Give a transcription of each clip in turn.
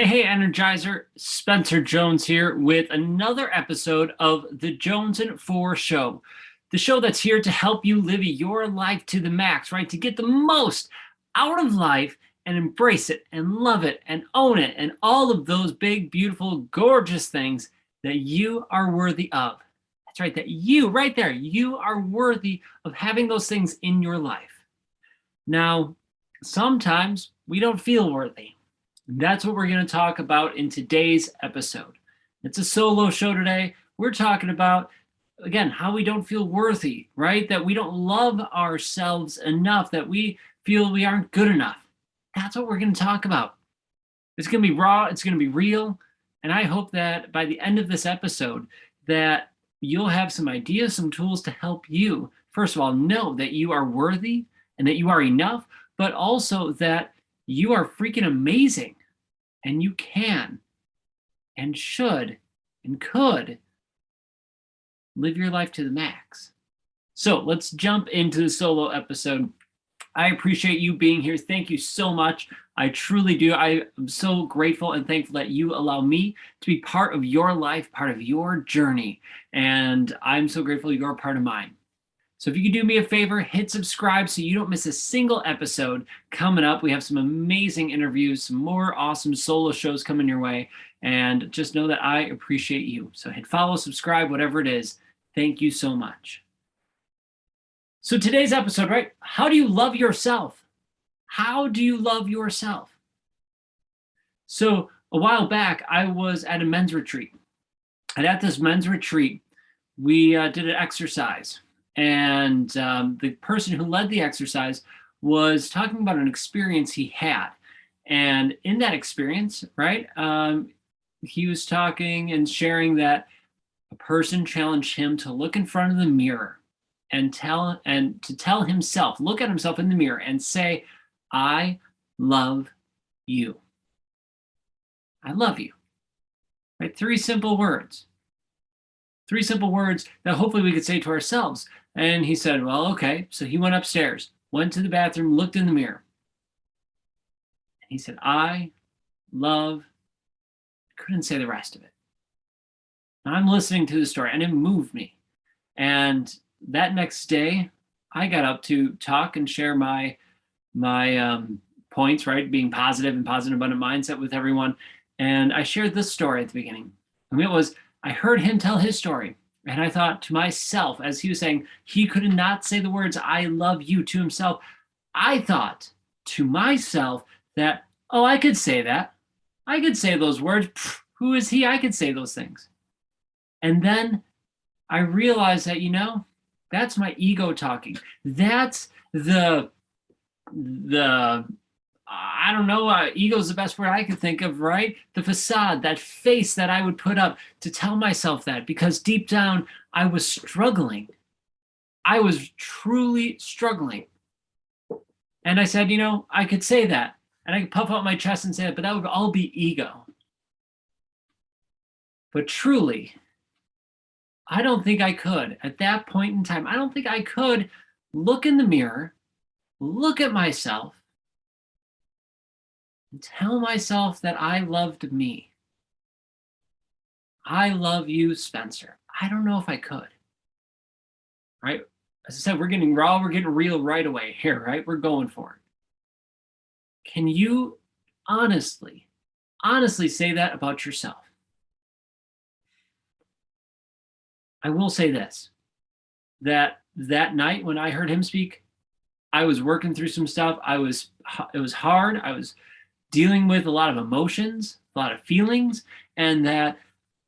Hey, Energizer, Spencer Jones here with another episode of the Jonesin 4 Show. The show that's here to help you live your life to the max, right? To get the most out of life and embrace it and love it and own it and all of those big, beautiful, gorgeous things that you are worthy of. That's right, that you, right there, you are worthy of having those things in your life. Now, sometimes we don't feel worthy. That's what we're going to talk about in today's episode. It's a solo show today. We're talking about, again, how we don't feel worthy, right? That we don't love ourselves enough, that we feel we aren't good enough. That's what we're going to talk about. It's going to be raw, it's going to be real, and I hope that by the end of this episode that you'll have some ideas, some tools to help you, first of all, know that you are worthy and that you are enough, but also that you are freaking amazing. And you can and should and could live your life to the max. So let's jump into the solo episode. I appreciate you being here. Thank you so much. I truly do. I am so grateful and thankful that you allow me to be part of your life, part of your journey. And I'm so grateful you're a part of mine. So if you could do me a favor, hit subscribe so you don't miss a single episode coming up. We have some amazing interviews, some more awesome solo shows coming your way. And just know that I appreciate you. So hit follow, subscribe, whatever it is. Thank you so much. So today's episode, right? How do you love yourself? How do you love yourself? So a while back, I was at a men's retreat. And at this men's retreat, we did an exercise. And the person who led the exercise was talking about an experience he had. And in that experience, right, he was talking and sharing that a person challenged him to look in front of the mirror and to tell himself, look at himself in the mirror and say, I love you. I love you. Right? Three simple words that hopefully we could say to ourselves. And he said, well, okay. So he went upstairs, went to the bathroom, looked in the mirror. And he said, I love, couldn't say the rest of it. Now I'm listening to the story and it moved me. And that next day, I got up to talk and share my points, right? Being positive and positive abundant mindset with everyone. And I shared this story at the beginning. And it was, I heard him tell his story. And I thought to myself, as he was saying, he could not say the words, I love you to himself. I thought to myself that, oh, I could say that. I could say those words. Pfft, who is he? I could say those things. And then I realized that, that's my ego talking. That's the I don't know, ego is the best word I could think of, right? The facade, that face that I would put up to tell myself that, because deep down I was struggling. I was truly struggling. And I said, I could say that and I could puff out my chest and say that, but that would all be ego. But truly, I don't think I could. At that point in time, I don't think I could look in the mirror, look at myself, and tell myself that I loved me. I love you, Spencer. I don't know if I could. Right? As I said, we're getting raw, we're getting real right away here, right? We're going for it. Can you honestly say that about yourself? I will say this, that night when I heard him speak, I was working through some stuff. It was hard. I was dealing with a lot of emotions, a lot of feelings, and that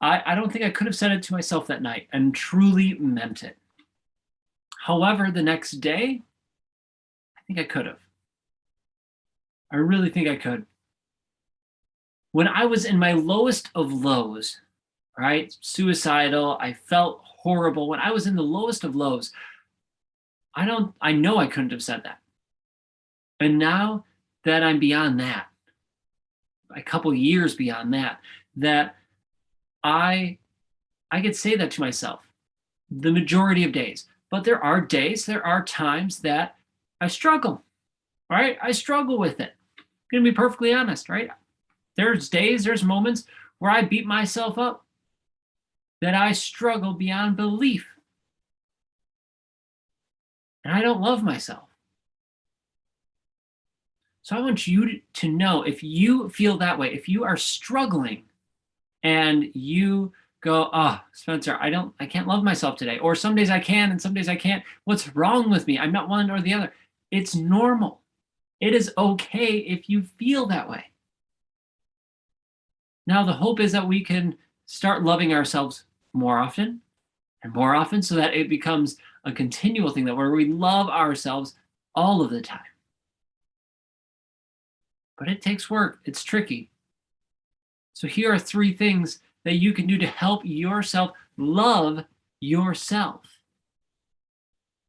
I don't think I could have said it to myself that night and truly meant it. However, the next day, I think I could have. I really think I could. When I was in my lowest of lows, right, suicidal, I felt horrible. When I was in the lowest of lows, I know I couldn't have said that. And now that I'm beyond that, a couple years beyond that I could say that to myself the majority of days. But there are times that I struggle, right? I struggle with it. I'm going to be perfectly honest, right? There's days, there's moments where I beat myself up, that I struggle beyond belief. And I don't love myself. So I want you to know, if you feel that way, if you are struggling and you go, oh, Spencer, I can't love myself today. Or some days I can and some days I can't. What's wrong with me? I'm not one or the other. It's normal. It is okay if you feel that way. Now, the hope is that we can start loving ourselves more often and more often, so that it becomes a continual thing, that where we love ourselves all of the time. But it takes work. It's tricky. So here are 3 things that you can do to help yourself love yourself.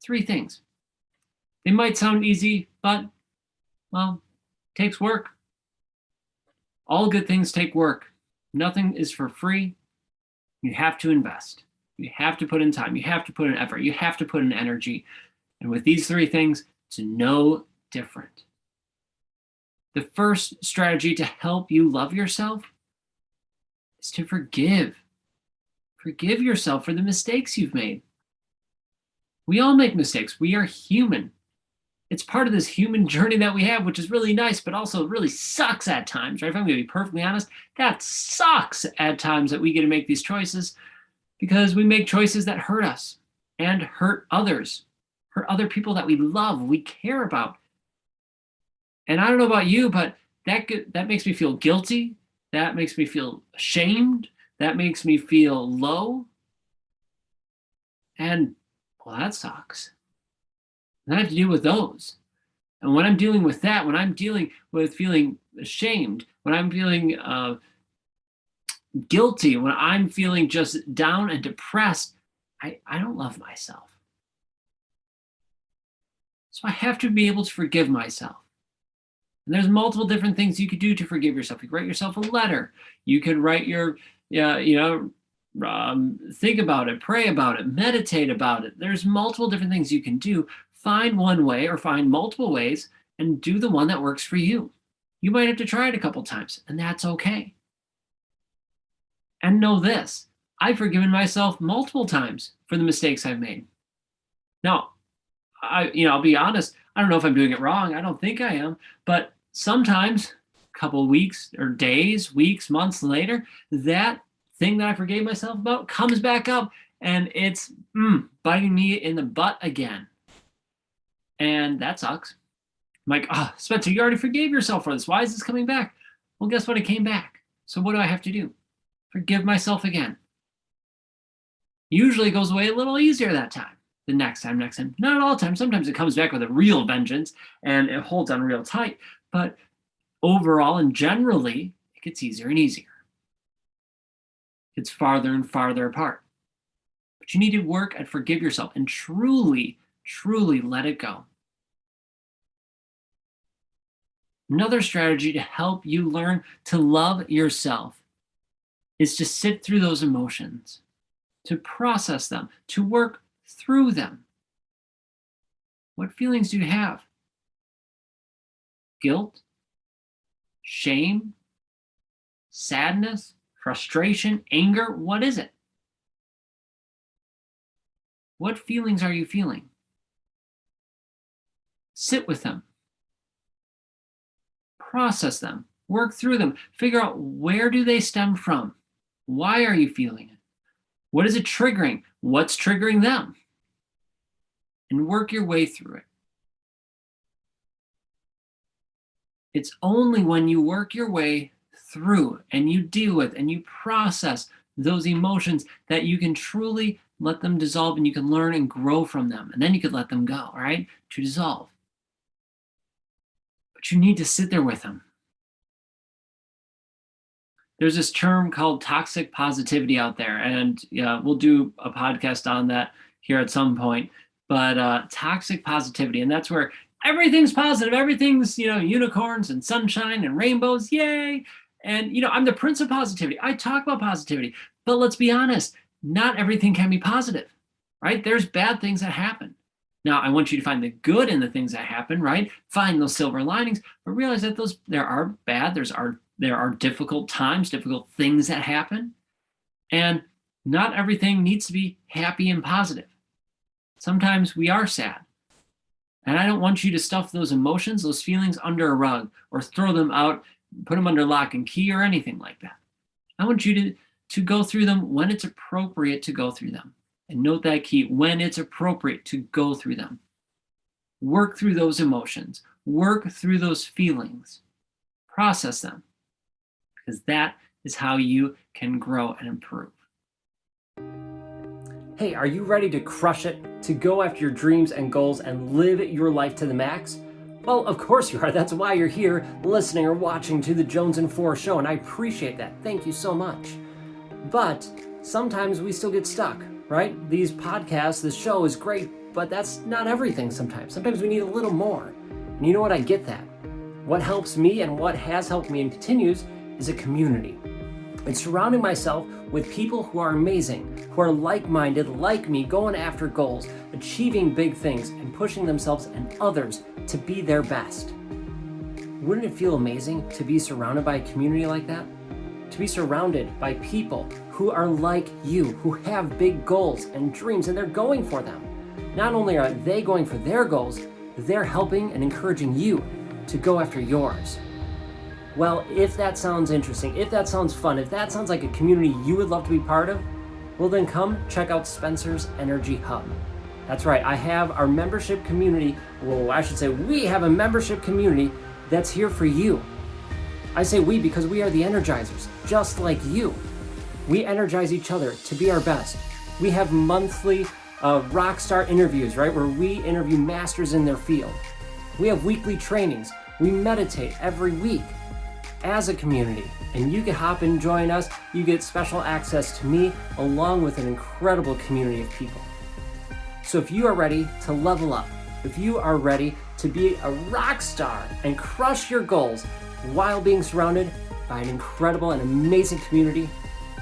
3 things. They might sound easy, but, well, it takes work. All good things take work. Nothing is for free. You have to invest. You have to put in time. You have to put in effort. You have to put in energy. And with these 3 things, it's no different. The first strategy to help you love yourself is to forgive. Forgive yourself for the mistakes you've made. We all make mistakes. We are human. It's part of this human journey that we have, which is really nice, but also really sucks at times, right? If I'm going to be perfectly honest, that sucks at times that we get to make these choices, because we make choices that hurt us and hurt others, hurt other people that we love, we care about. And I don't know about you, but that makes me feel guilty. That makes me feel ashamed. That makes me feel low. And, well, that sucks. And I have to deal with those. And when I'm dealing with that, when I'm dealing with feeling ashamed, when I'm feeling guilty, when I'm feeling just down and depressed, I don't love myself. So I have to be able to forgive myself. And there's multiple different things you could do to forgive yourself. You could write yourself a letter. You could write think about it, pray about it, meditate about it. There's multiple different things you can do. Find one way or find multiple ways and do the one that works for you. You might have to try it a couple times, and that's okay. And know this, I've forgiven myself multiple times for the mistakes I've made. Now, I'll be honest, I don't know if I'm doing it wrong. I don't think I am, but sometimes a couple of weeks or days, weeks, months later, that thing that I forgave myself about comes back up, and it's biting me in the butt again. And that sucks. I'm like, Spencer, you already forgave yourself for this. Why is this coming back? Well, guess what? It came back. So what do I have to do? Forgive myself again. Usually it goes away a little easier that time. The next time. Not all the time. Sometimes it comes back with a real vengeance and it holds on real tight. But overall and generally, it gets easier and easier. It's farther and farther apart. But you need to work at forgive yourself and truly, truly let it go. Another strategy to help you learn to love yourself is to sit through those emotions, to process them, to work through them. What feelings do you have? Guilt, shame, sadness, frustration, anger? What is it? What feelings are you feeling? Sit with them. Process them. Work through them. Figure out, where do they stem from? Why are you feeling it? What is it triggering? What's triggering them? And work your way through it. It's only when you work your way through and you deal with and you process those emotions that you can truly let them dissolve, and you can learn and grow from them. And then you could let them go, right? To dissolve. But you need to sit there with them. There's this term called toxic positivity out there, and we'll do a podcast on that here at some point. But toxic positivity, and that's where everything's positive, everything's unicorns and sunshine and rainbows, yay! And I'm the prince of positivity. I talk about positivity, but let's be honest, not everything can be positive, right? There's bad things that happen. Now, I want you to find the good in the things that happen, right? Find those silver linings, but realize that there are There are difficult times, difficult things that happen, and not everything needs to be happy and positive. Sometimes we are sad. And I don't want you to stuff those emotions, those feelings under a rug or throw them out, put them under lock and key or anything like that. I want you to go through them when it's appropriate to go through them. And note that key, when it's appropriate to go through them. Work through those emotions, work through those feelings, process them, because that is how you can grow and improve. Hey, are you ready to crush it, to go after your dreams and goals and live your life to the max? Well, of course you are. That's why you're here listening or watching to the Jonesin 4 show, and I appreciate that. Thank you so much. But sometimes we still get stuck, right? These podcasts, this show is great, but that's not everything sometimes. Sometimes we need a little more. And you know what? I get that. What helps me and what has helped me and continues is a community. And surrounding myself with people who are amazing, who are like-minded, like me, going after goals, achieving big things, and pushing themselves and others to be their best. Wouldn't it feel amazing to be surrounded by a community like that? To be surrounded by people who are like you, who have big goals and dreams, and they're going for them. Not only are they going for their goals, they're helping and encouraging you to go after yours. Well, if that sounds interesting, if that sounds fun, if that sounds like a community you would love to be part of, well then come check out Spencer's Energy Hub. That's right, I have our membership community, well I should say we have a membership community that's here for you. I say we because we are the Energizers, just like you. We energize each other to be our best. We have monthly rockstar interviews, right, where we interview masters in their field. We have weekly trainings. We meditate every week as a community, and you can hop and join us. You get special access to me along with an incredible community of people. So if you are ready to level up, if you are ready to be a rock star and crush your goals while being surrounded by an incredible and amazing community,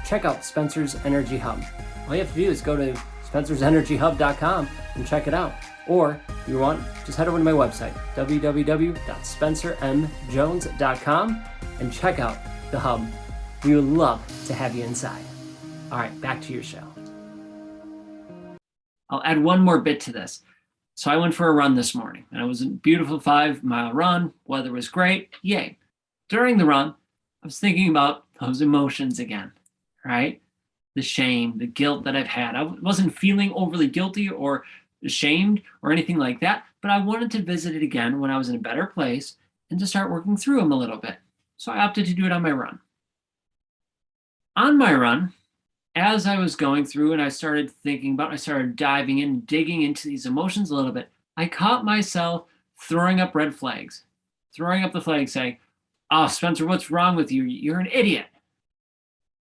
check out Spencer's Energy Hub. All you have to do is go to spencersenergyhub.com and check it out. Or if you want, just head over to my website, www.spencermjones.com, and check out the hub. We would love to have you inside. All right, back to your show. I'll add one more bit to this. So I went for a run this morning, and it was a beautiful 5-mile run. Weather was great. Yay. During the run, I was thinking about those emotions again, right? The shame, the guilt that I've had. I wasn't feeling overly guilty or ashamed or anything like that, but I wanted to visit it again when I was in a better place and to start working through them a little bit. So I opted to do it on my run. On my run, as I was going through and I started diving in, digging into these emotions a little bit, I caught myself throwing up red flags, throwing up the flag saying, "Oh, Spencer, what's wrong with you? You're an idiot.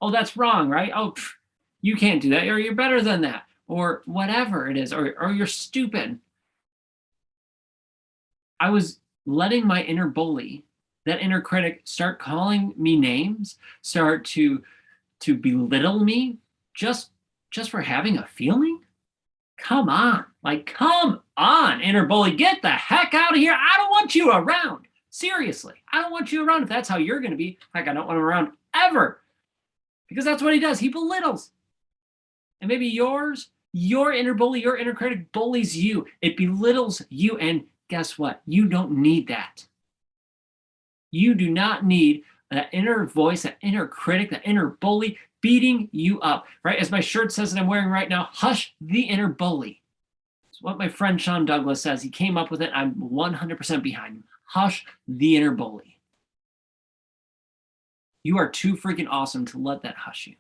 Oh, that's wrong, right? Oh, you can't do that, or you're better than that, or whatever it is, or you're stupid." I was letting my inner bully, that inner critic, start calling me names, start to belittle me just for having a feeling. Come on, inner bully, get the heck out of here. I don't want you around. Seriously, I don't want you around if that's how you're going to be. Heck, I don't want him around ever, because that's what he does. He belittles. And maybe your inner bully, your inner critic bullies you. It belittles you. And guess what? You don't need that. You do not need that inner voice, that inner critic, that inner bully beating you up, right? As my shirt says that I'm wearing right now, hush the inner bully. It's what my friend Sean Douglas says. He came up with it. I'm 100% behind him. Hush the inner bully. You are too freaking awesome to let that hush you.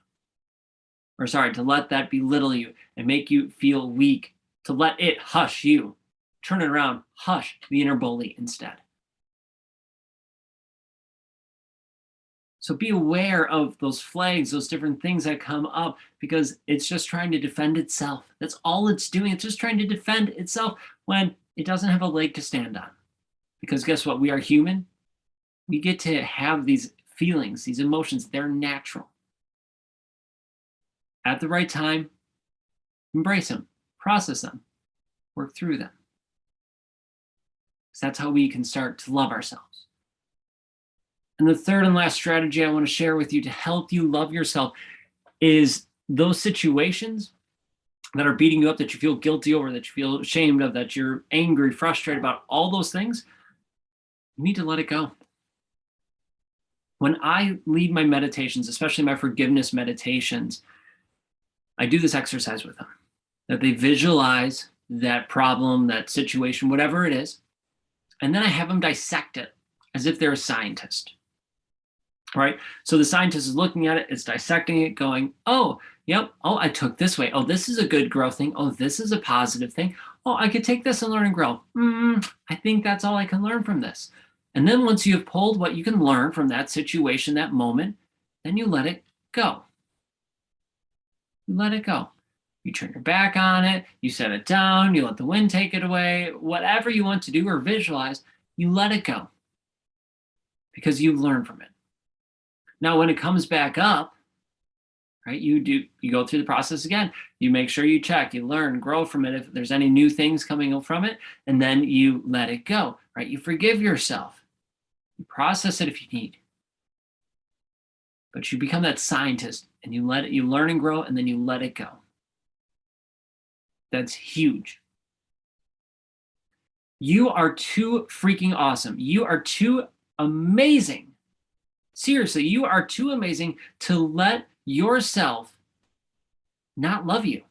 To let that belittle you and make you feel weak, to let it hush you. Turn it around, hush the inner bully instead. So be aware of those flags, those different things that come up, because it's just trying to defend itself. That's all it's doing. It's just trying to defend itself when it doesn't have a leg to stand on. Because guess what? We are human. We get to have these feelings, these emotions. They're natural. At the right time, embrace them, process them, work through them. Because that's how we can start to love ourselves. And the third and last strategy I want to share with you to help you love yourself is those situations that are beating you up, that you feel guilty over, that you feel ashamed of, that you're angry, frustrated about, all those things, you need to let it go. When I lead my meditations, especially my forgiveness meditations, I do this exercise with them, that they visualize that problem, that situation, whatever it is, and then I have them dissect it as if they're a scientist. Right? So the scientist is looking at it, it's dissecting it, going, oh, yep, oh, I took this way. Oh, this is a good growth thing. Oh, this is a positive thing. Oh, I could take this and learn and grow. I think that's all I can learn from this. And then once you have pulled what you can learn from that situation, that moment, then you let it go. You let it go. You turn your back on it, you set it down, you let the wind take it away, whatever you want to do or visualize, you let it go because you've learned from it. Now, when it comes back up, right, you go through the process again. You make sure you check, you learn, grow from it if there's any new things coming up from it, and then you let it go, right? You forgive yourself. You process it if you need. But you become that scientist and you learn and grow, and then you let it go. That's huge. You are too freaking awesome. You are too amazing. Seriously, you are too amazing to let yourself not love you.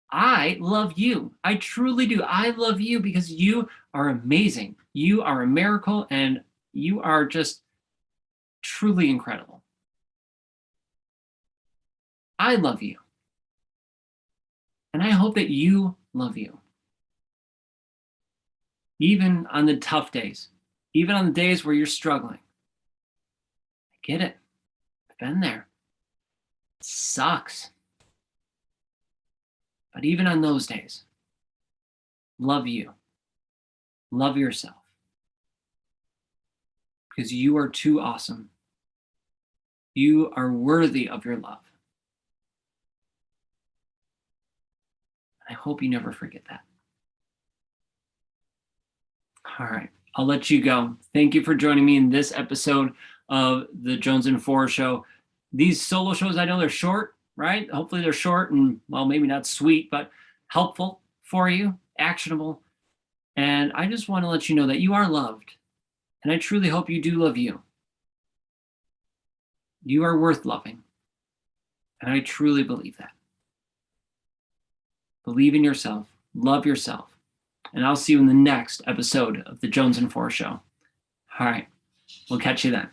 I love you. I truly do. I love you because you are amazing. You are a miracle, and you are just truly incredible. I love you. And I hope that you love you. Even on the tough days, even on the days where you're struggling. Get it. I've been there. It sucks. But even on those days, love you. Love yourself. Because you are too awesome. You are worthy of your love. I hope you never forget that. All right. I'll let you go. Thank you for joining me in this episode of the Jonesin 4 show. These solo shows, I know they're short, right? Hopefully they're short and, well, maybe not sweet, but helpful for you, actionable. And I just want to let you know that you are loved. And I truly hope you do love you. You are worth loving. And I truly believe that. Believe in yourself. Love yourself. And I'll see you in the next episode of the Jonesin 4 show. All right. We'll catch you then.